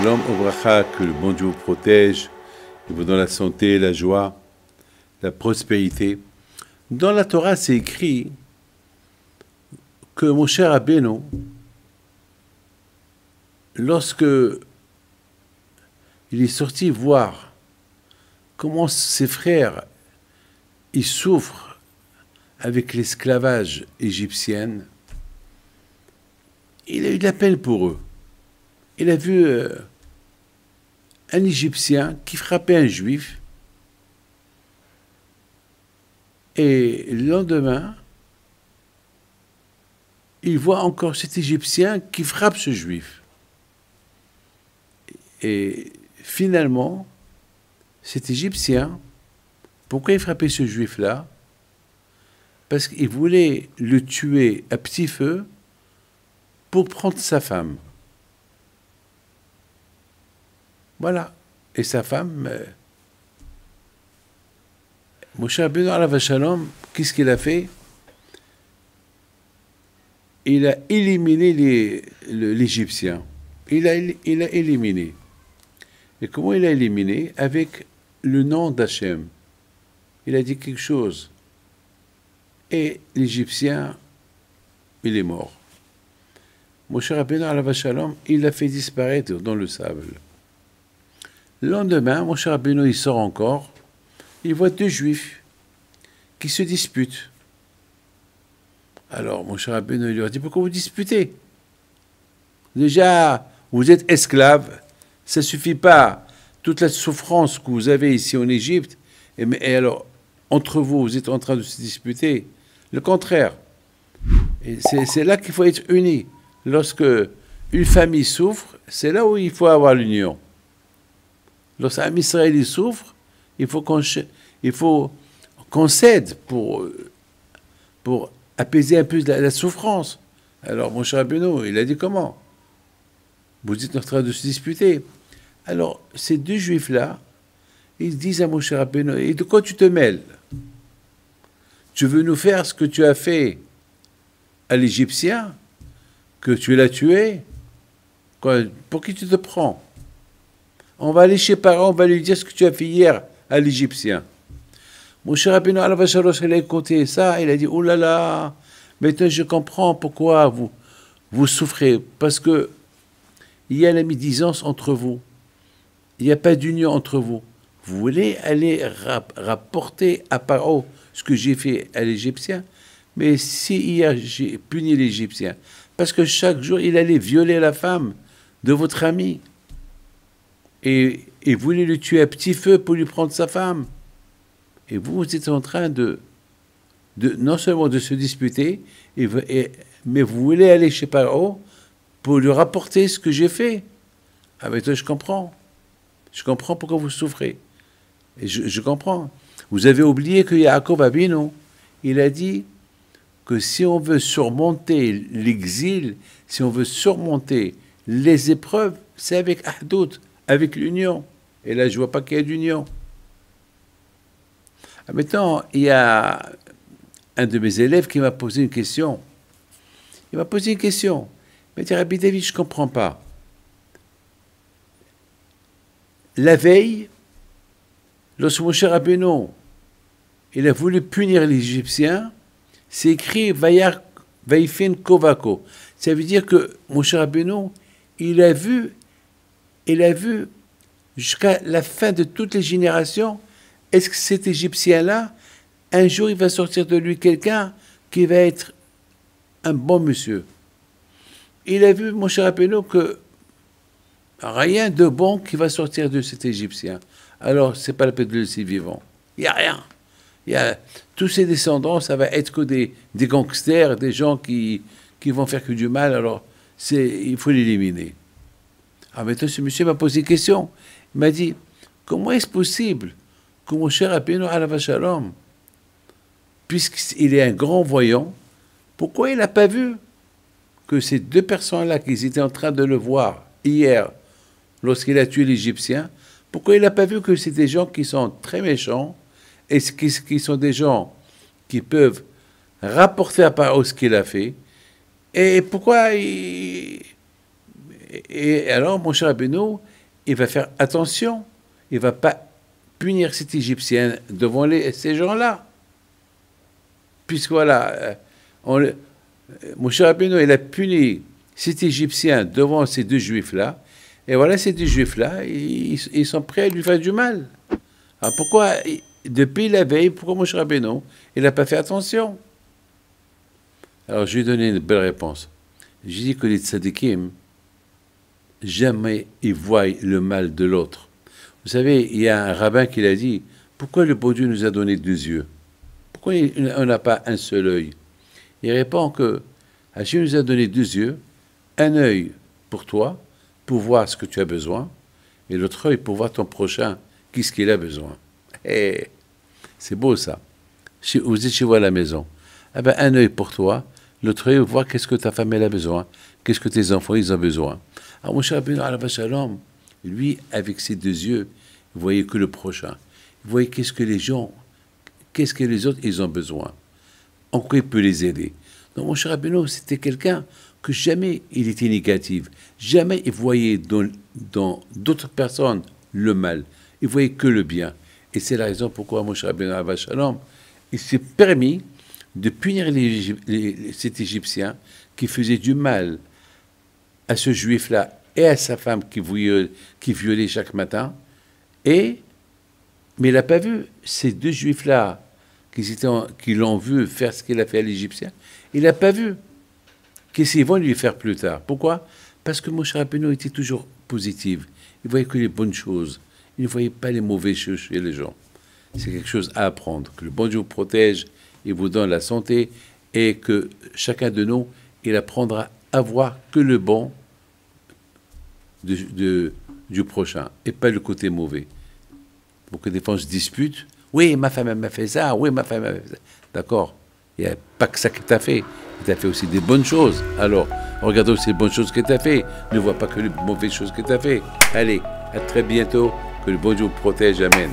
Shalom Obracha, que le bon Dieu vous protège, et vous donne la santé, la joie, la prospérité. Dans la Torah, c'est écrit que mon cher Rabbeinu, lorsque il est sorti voir comment ses frères ils souffrent avec l'esclavage égyptien, il a eu de la peine pour eux. Il a vu un Égyptien qui frappait un Juif, et le lendemain, il voit encore cet Égyptien qui frappe ce Juif. Et finalement, cet Égyptien, pourquoi il frappait ce Juif-là? Parce qu'il voulait le tuer à petit feu pour prendre sa femme. Voilà. Et sa femme, Moshe Rabbeinu alav shalom, qu'est-ce qu'il a fait? Il a éliminé l'Égyptien. Il a éliminé. Et comment il a éliminé? Avec le nom d'Hachem. Il a dit quelque chose. Et l'Égyptien, il est mort. Moshe Rabbeinu alav shalom, il l'a fait disparaître dans le sable. Le lendemain, Moshe Rabbeinu, il sort encore. Il voit deux Juifs qui se disputent. Alors, Moshe Rabbeinu, il leur dit, pourquoi vous disputez? Déjà, vous êtes esclaves. Ça ne suffit pas. Toute la souffrance que vous avez ici en Égypte, et alors, entre vous, vous êtes en train de se disputer. Le contraire. C'est là qu'il faut être unis. Lorsque une famille souffre, c'est là où il faut avoir l'union. Lorsqu'un Israël souffre, il faut qu'on cède pour apaiser un peu la souffrance. Alors, mon cher Rabbeinu, il a dit comment? Vous êtes en train de se disputer. Alors, ces deux Juifs-là, ils disent à mon cher Rabbeinu, et de quoi tu te mêles? Tu veux nous faire ce que tu as fait à l'Égyptien, que tu l'as tué? Pour qui tu te prends? On va aller chez Pharaon, on va lui dire ce que tu as fait hier à l'Égyptien. Mon cher Rabbeinu alav shalom, il a écouté ça, il a dit, oh là là, maintenant je comprends pourquoi vous souffrez, parce que il y a la médisance entre vous, il n'y a pas d'union entre vous. Vous voulez aller rapporter à Pharaon ce que j'ai fait à l'Égyptien, mais si hier j'ai puni l'Égyptien, parce que chaque jour il allait violer la femme de votre ami, et voulait le tuer à petit feu pour lui prendre sa femme. Et vous êtes en train de non seulement de se disputer, mais vous voulez aller chez Pharaon pour lui rapporter ce que j'ai fait. Ah mais toi, je comprends. Je comprends pourquoi vous souffrez. Et je comprends. Vous avez oublié que Yaakov Avinu, il a dit que si on veut surmonter l'exil, si on veut surmonter les épreuves, c'est avec Ahdout, avec l'union. Et là, je ne vois pas qu'il y ait d'union. Maintenant, il y a un de mes élèves qui m'a posé une question. Il m'a posé une question. Il m'a dit, Rabbi David, je ne comprends pas. La veille, lorsque Moshe Rabbeinu, il a voulu punir l'Égyptien, c'est écrit Vaïfin Kovako. Ça veut dire que Moshe Rabbeinu, il a vu jusqu'à la fin de toutes les générations, est-ce que cet Égyptien-là, un jour, il va sortir de lui quelqu'un qui va être un bon monsieur? Il a vu, mon cher Rabbeinu, que rien de bon qui va sortir de cet Égyptien. Alors, c'est pas la peine de le laisser vivant. Il n'y a rien. Il y a tous ses descendants, ça va être que des gangsters, des gens qui vont faire que du mal. Alors, il faut l'éliminer. Ah, maintenant, ce monsieur m'a posé une question. Il m'a dit, comment est-ce possible que mon cher Rabbeinu alav shalom, puisqu'il est un grand voyant, pourquoi il n'a pas vu que ces deux personnes-là, qu'ils étaient en train de le voir hier, lorsqu'il a tué l'Égyptien, pourquoi il n'a pas vu que c'est des gens qui sont très méchants, et qui sont des gens qui peuvent rapporter à Pharaon ce qu'il a fait, et pourquoi et alors, mon cher Rabbeinu, il va faire attention. Il ne va pas punir cet Égyptien devant ces gens-là. Puisque voilà, Moshe Rabbeinu, il a puni cet Égyptien devant ces deux Juifs-là. Et voilà, ces deux Juifs-là, ils sont prêts à lui faire du mal. Alors pourquoi, depuis la veille, pourquoi Moshe Rabbeinu, il n'a pas fait attention? Alors je lui ai donné une belle réponse. J'ai dit que les tzadikim, jamais ils voient le mal de l'autre. Vous savez, il y a un rabbin qui l'a dit, pourquoi le bon Dieu nous a donné deux yeux? Pourquoi on n'a pas un seul œil? Il répond que Hachem nous a donné deux yeux, un œil pour toi, pour voir ce que tu as besoin, et l'autre œil pour voir ton prochain, qu'est-ce qu'il a besoin. Et c'est beau ça. Vous êtes chez vous à la maison. Eh ben, un œil pour toi, l'autre œil pour voir qu'est-ce que ta femme elle a besoin, qu'est-ce que tes enfants ils ont besoin. Alors Moshe Rabbeinu alav shalom, lui, avec ses deux yeux, il voyait que le prochain. Il voyait qu'est-ce que les gens, qu'est-ce que les autres, ils ont besoin. En quoi il peut les aider. Donc Moshe Rabbeinu, c'était quelqu'un que jamais il était négatif. Jamais il voyait dans d'autres personnes le mal. Il voyait que le bien. Et c'est la raison pourquoi Moshe Rabbeinu alav shalom, il s'est permis de punir cet Égyptien qui faisait du mal à ce Juif-là et à sa femme qui violait chaque matin. Mais il n'a pas vu ces deux Juifs-là qui l'ont vu faire ce qu'il a fait à l'Égyptien. Il n'a pas vu. Qu'est-ce qu'ils vont lui faire plus tard? Pourquoi? Parce que Moshe Rabbeinu était toujours positif. Il voyait que les bonnes choses. Il ne voyait pas les mauvaises choses chez les gens. C'est quelque chose à apprendre. Que le bon Dieu vous protège, il vous donne la santé et que chacun de nous, il apprendra à voir que le bon du prochain et pas le côté mauvais. Pour que des fois on se dispute. Oui, ma femme m'a fait ça. Oui, ma femme m'a fait ça. D'accord. Il n'y a pas que ça que tu as fait. Tu as fait aussi des bonnes choses. Alors, regarde aussi les bonnes choses que tu as fait. Ne vois pas que les mauvaises choses que tu as fait. Allez, à très bientôt. Que le bon Dieu vous protège. Amen.